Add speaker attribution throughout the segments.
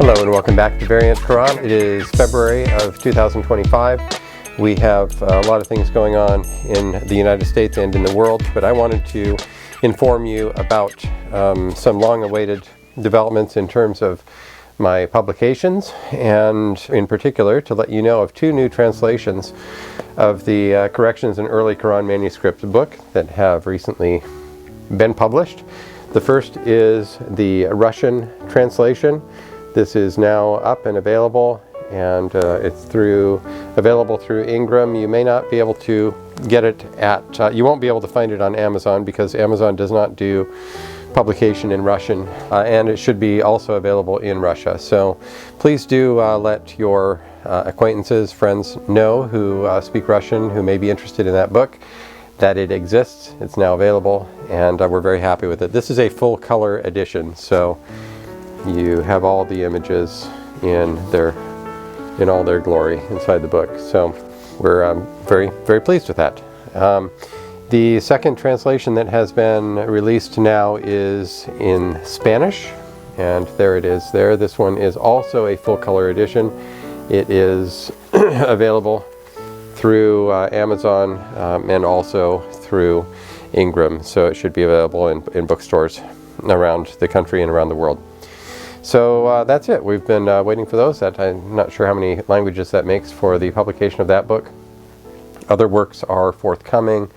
Speaker 1: Hello and welcome back to Variant Qur'an. It is February of 2025. We have a lot of things going on in the United States and in the world, but I wanted to inform you about some long-awaited developments in terms of my publications, and in particular to let you know of two new translations of the Corrections in Early Qur'an Manuscripts book that have recently been published. The first is the Russian translation. This is now up and available, and it's available through Ingram. You may not be able to get it you won't be able to find it on Amazon because Amazon does not do publication in Russian, and it should be also available in Russia. So please do let your acquaintances, friends know who speak Russian, who may be interested in that book, that it exists. It's now available, and we're very happy with it. This is a full color edition, so you have all the images in all their glory inside the book. So we're very, very pleased with that. The second translation that has been released now is in Spanish, and there it is there. This one is also a full color edition. It is available through Amazon and also through Ingram, so it should be available in bookstores around the country and around the world. So that's it. We've been waiting for those. I'm not sure how many languages that makes for the publication of that book. Other works are forthcoming.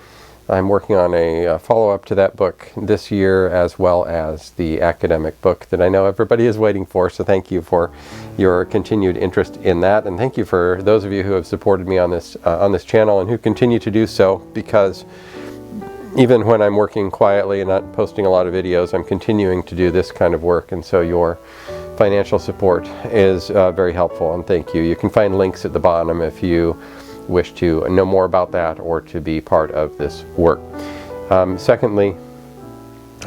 Speaker 1: I'm working on a follow-up to that book this year, as well as the academic book that I know everybody is waiting for. So thank you for your continued interest in that, and thank you for those of you who have supported me on this channel and who continue to do so, because even when I'm working quietly and not posting a lot of videos, I'm continuing to do this kind of work, and so your financial support is very helpful, and thank you. You can find links at the bottom if you wish to know more about that or to be part of this work. Secondly,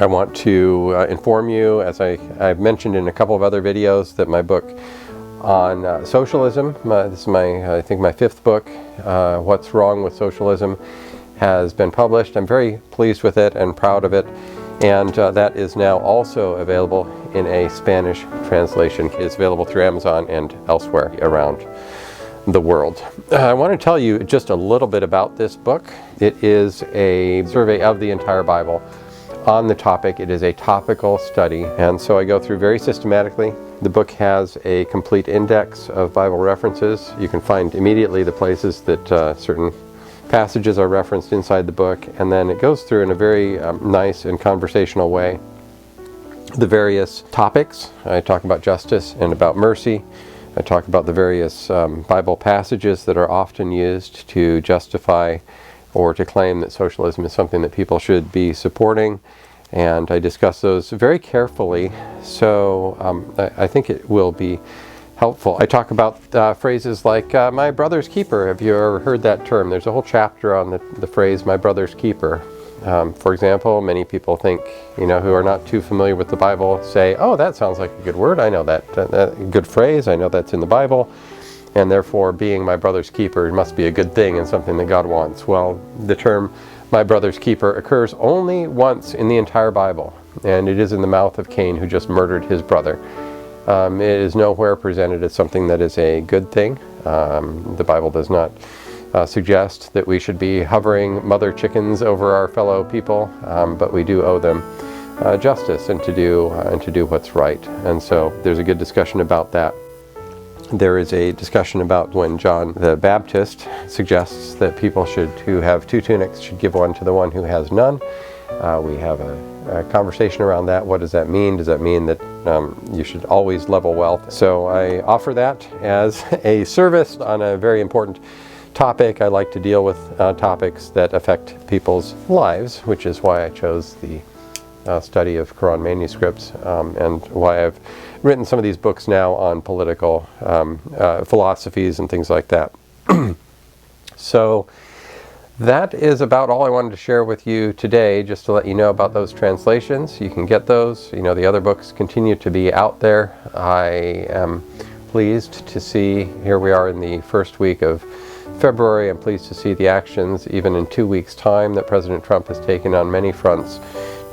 Speaker 1: I want to inform you, as I've mentioned in a couple of other videos, that my book on socialism, this is I think my fifth book, What's Wrong with Socialism, has been published. I'm very pleased with it and proud of it, and that is now also available in a Spanish translation. It's available through Amazon and elsewhere around the world. I want to tell you just a little bit about this book. It is a survey of the entire Bible on the topic. It is a topical study, and so I go through very systematically. The book has a complete index of Bible references. You can find immediately the places that certain passages are referenced inside the book, and then it goes through in a very nice and conversational way the various topics. I talk about justice and about mercy. I talk about the various Bible passages that are often used to justify or to claim that socialism is something that people should be supporting, and I discuss those very carefully, so I think it will be helpful. I talk about phrases like my brother's keeper. Have you ever heard that term? There's a whole chapter on the phrase my brother's keeper. For example, many people think, who are not too familiar with the Bible, say, oh, that sounds like a good word. I know that good phrase. I know that's in the Bible, and therefore being my brother's keeper must be a good thing and something that God wants. Well, the term my brother's keeper occurs only once in the entire Bible, and it is in the mouth of Cain, who just murdered his brother. It is nowhere presented as something that is a good thing. The Bible does not suggest that we should be hovering mother chickens over our fellow people, but we do owe them justice and to do what's right. And so there's a good discussion about that. There is a discussion about when John the Baptist suggests that people who have two tunics should give one to the one who has none. We have a conversation around that. What does that mean? Does that mean that you should always level wealth? So I offer that as a service on a very important topic. I like to deal with topics that affect people's lives, which is why I chose the study of Qur'an manuscripts, and why I've written some of these books now on political philosophies and things like that. So that is about all I wanted to share with you today, just to let you know about those translations. You can get those. The other books continue to be out there. I am pleased to see, here we are in the first week of February, I'm pleased to see the actions, even in 2 weeks' time, that President Trump has taken on many fronts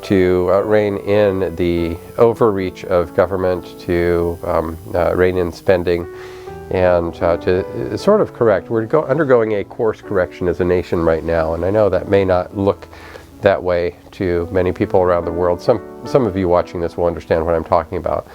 Speaker 1: to rein in the overreach of government, to rein in spending, and to sort of correct. We're undergoing a course correction as a nation right now, and I know that may not look that way to many people around the world. Some of you watching this will understand what I'm talking about.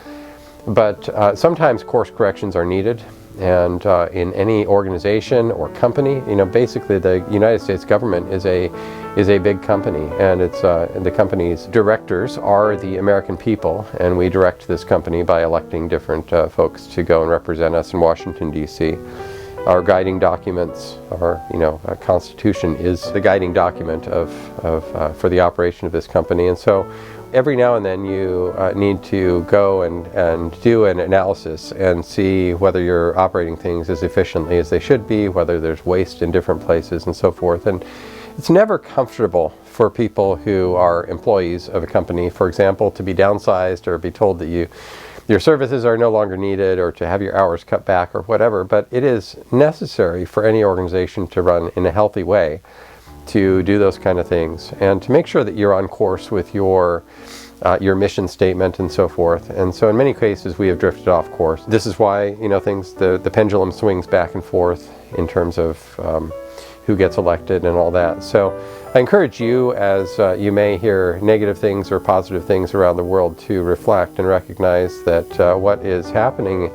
Speaker 1: But sometimes course corrections are needed, and in any organization or company, basically the United States government is a big company, and the company's directors are the American people, and we direct this company by electing different folks to go and represent us in Washington, D.C. Our guiding documents, our Constitution is the guiding document for the operation of this company, and so every now and then you need to go and do an analysis and see whether you're operating things as efficiently as they should be, whether there's waste in different places and so forth. And it's never comfortable for people who are employees of a company, for example, to be downsized or be told that your services are no longer needed, or to have your hours cut back or whatever. But it is necessary for any organization to run in a healthy way, to do those kind of things, and to make sure that you're on course with your mission statement and so forth. And so in many cases we have drifted off course. This is why the pendulum swings back and forth in terms of who gets elected and all that. So I encourage you, as you may hear negative things or positive things around the world, to reflect and recognize that what is happening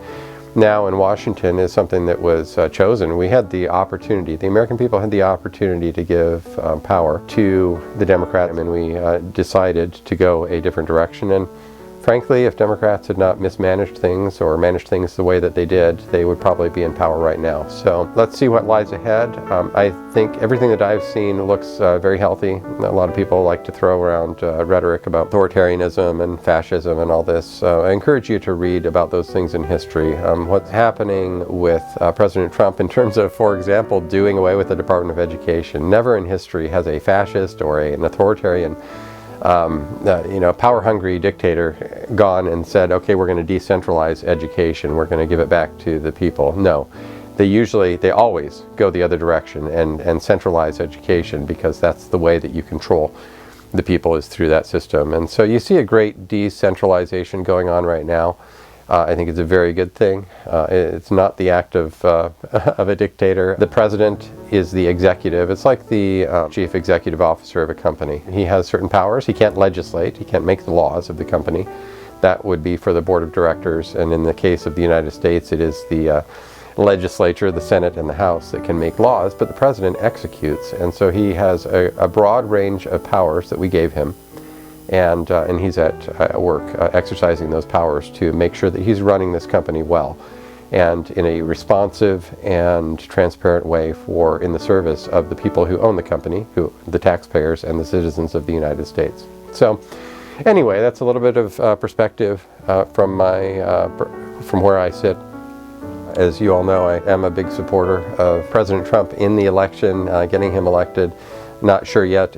Speaker 1: now in Washington is something that was chosen. We had the opportunity, the American people had the opportunity to give power to the Democrat, and we decided to go a different direction. And frankly, if Democrats had not mismanaged things or managed things the way that they did, they would probably be in power right now. So let's see what lies ahead. I think everything that I've seen looks very healthy. A lot of people like to throw around rhetoric about authoritarianism and fascism and all this. I encourage you to read about those things in history. What's happening with President Trump in terms of, for example, doing away with the Department of Education. Never in history has a fascist or an authoritarian power-hungry dictator gone and said, okay, we're going to decentralize education, we're going to give it back to the people. No, they always go the other direction and centralize education, because that's the way that you control the people, is through that system. And so you see a great decentralization going on right now. I think it's a very good thing. It's not the act of a dictator. The president is the executive. It's like the chief executive officer of a company. He has certain powers. He can't legislate. He can't make the laws of the company. That would be for the board of directors. And in the case of the United States, it is the legislature, the Senate, and the House that can make laws, but the president executes. And so he has a broad range of powers that we gave him. And he's at work exercising those powers to make sure that he's running this company well, and in a responsive and transparent way, in the service of the people who own the company, the taxpayers and the citizens of the United States. So anyway, that's a little bit of perspective from where I sit. As you all know, I am a big supporter of President Trump in the election, getting him elected. Not sure yet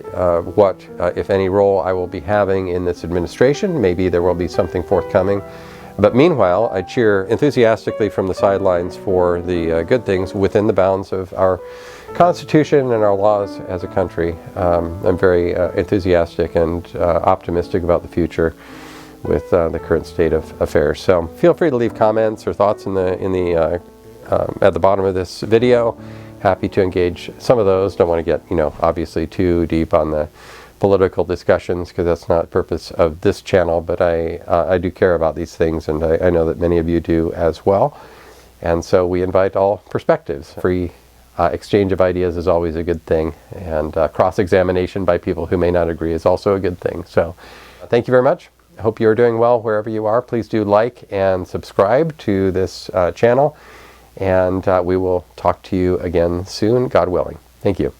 Speaker 1: what, if any, role I will be having in this administration. Maybe there will be something forthcoming. But meanwhile, I cheer enthusiastically from the sidelines for the good things within the bounds of our Constitution and our laws as a country. I'm very enthusiastic and optimistic about the future with the current state of affairs. So feel free to leave comments or thoughts at the bottom of this video. Happy to engage some of those. Don't want to get, obviously too deep on the political discussions, because that's not the purpose of this channel, but I do care about these things, and I know that many of you do as well. And so we invite all perspectives. Free exchange of ideas is always a good thing, and cross-examination by people who may not agree is also a good thing. So thank you very much. I hope you're doing well wherever you are. Please do like and subscribe to this channel. And we will talk to you again soon, God willing. Thank you.